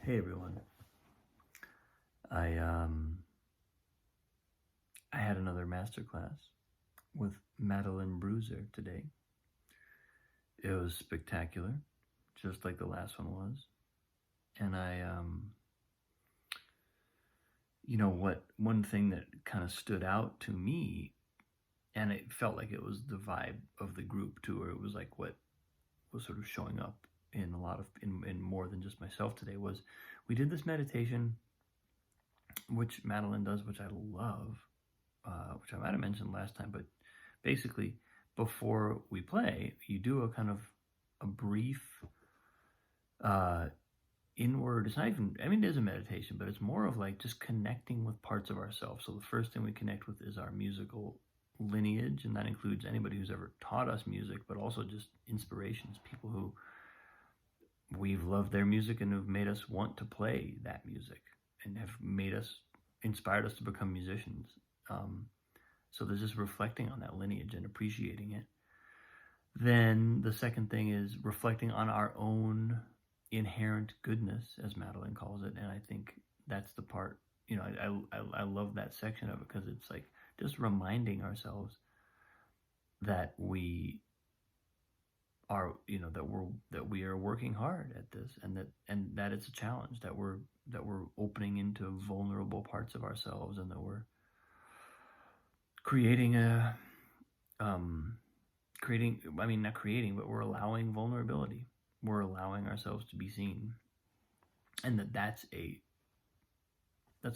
Hey everyone. I I had another masterclass with Madeline Bruiser today. It was spectacular, just like the last one was. And what one thing that kind of stood out to me, and it felt like it was the vibe of the group too, or it was like what was sort of showing up in a lot of in more than just myself today, was we did this meditation which Madeline does, which I love, which I might have mentioned last time, but basically before we play, you do a kind of a brief uh, inward, it's not even, I mean, it is a meditation, but it's more of like just connecting with parts of ourselves. So the first thing we connect with is our musical lineage, and that includes anybody who's ever taught us music, but also just inspirations, people who we've loved their music and have made us want to play that music and have inspired us to become musicians. So there's just reflecting on that lineage and appreciating it. Then the second thing is reflecting on our own inherent goodness, as Madeline calls it. And I think that's the part, I love that section of it, because it's like just reminding ourselves that we are, that we are working hard at this, and that it's a challenge, that we're opening into vulnerable parts of ourselves, and that we're not creating, but we're allowing vulnerability. We're allowing ourselves to be seen, and that's a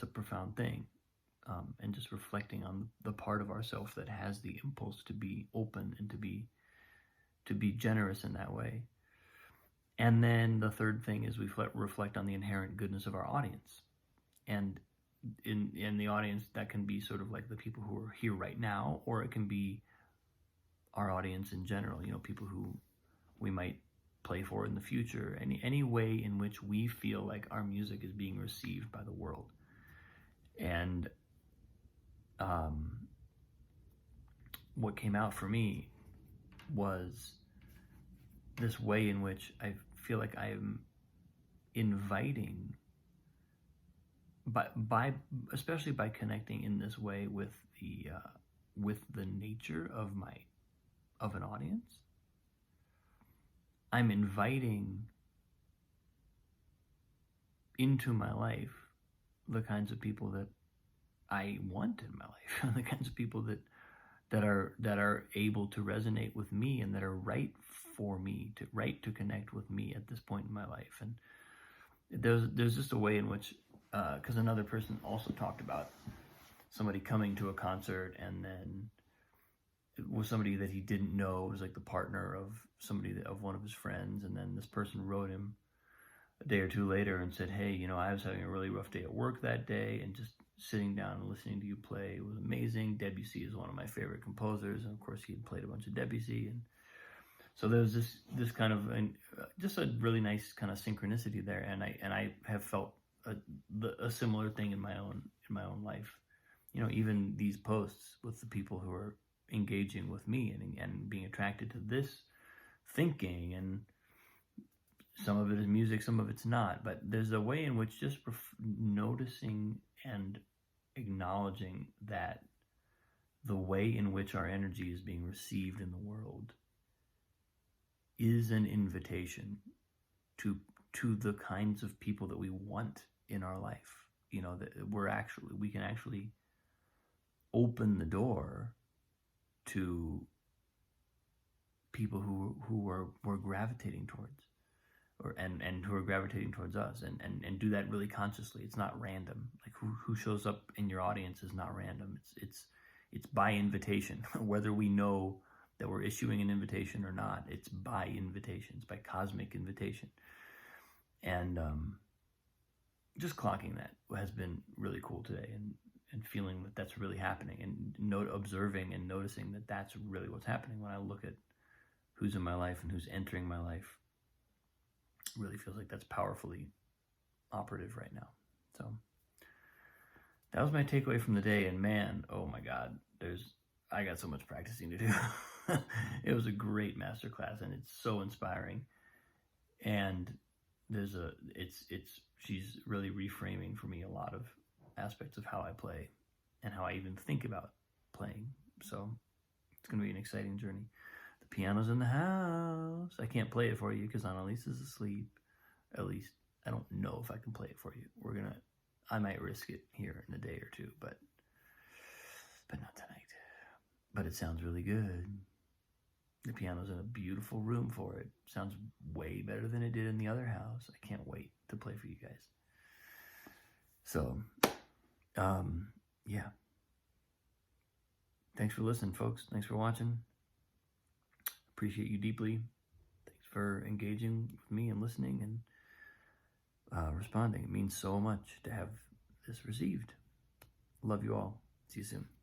profound thing. And just reflecting on the part of ourselves that has the impulse to be open and to be generous in that way. And then the third thing is we reflect on the inherent goodness of our audience. And in the audience, that can be sort of like the people who are here right now, or it can be our audience in general, people who we might play for in the future, any way in which we feel like our music is being received by the world. And what came out for me was this way in which I feel like I am inviting, especially by connecting in this way with the nature of an audience, I'm inviting into my life the kinds of people that I want in my life, the kinds of people that are able to resonate with me, and that are right for me, to connect with me at this point in my life. And there's just a way in which, because another person also talked about somebody coming to a concert, and then it was somebody that he didn't know. It was like the partner of of one of his friends, and then this person wrote him a day or two later and said, hey, I was having a really rough day at work that day, and just sitting down and listening to you play was amazing. Debussy is one of my favorite composers, and of course he had played a bunch of Debussy, and so there was this kind of just a really nice kind of synchronicity there, and I have felt a similar thing in my own life. Even these posts with the people who are engaging with me and being attracted to this thinking, and some of it is music, some of it's not, but there's a way in which just noticing and acknowledging that the way in which our energy is being received in the world is an invitation to the kinds of people that we want in our life. That we can actually open the door to people who we're gravitating towards, and who are gravitating towards us, and do that really consciously. It's not random. Like who shows up in your audience is not random. It's by invitation. Whether we know that we're issuing an invitation or not, it's by invitation. It's by cosmic invitation. And just clocking that has been really cool today, and feeling that that's really happening, and observing and noticing that that's really what's happening when I look at who's in my life and who's entering my life. It really feels like that's powerfully operative right now. So that was my takeaway from the day, and man, oh my God, I got so much practicing to do. It was a great masterclass, and it's so inspiring. And she's really reframing for me a lot of aspects of how I play and how I even think about playing. So it's going to be an exciting journey. The piano's in the house. I can't play it for you because Annalise is asleep. At least I don't know if I can play it for you. I might risk it here in a day or two, but not tonight. But it sounds really good. The piano's in a beautiful room for it. Sounds way better than it did in the other house. I can't wait to play for you guys. So, yeah. Thanks for listening, folks. Thanks for watching. Appreciate you deeply. Thanks for engaging with me and listening and responding. It means so much to have this received. Love you all. See you soon.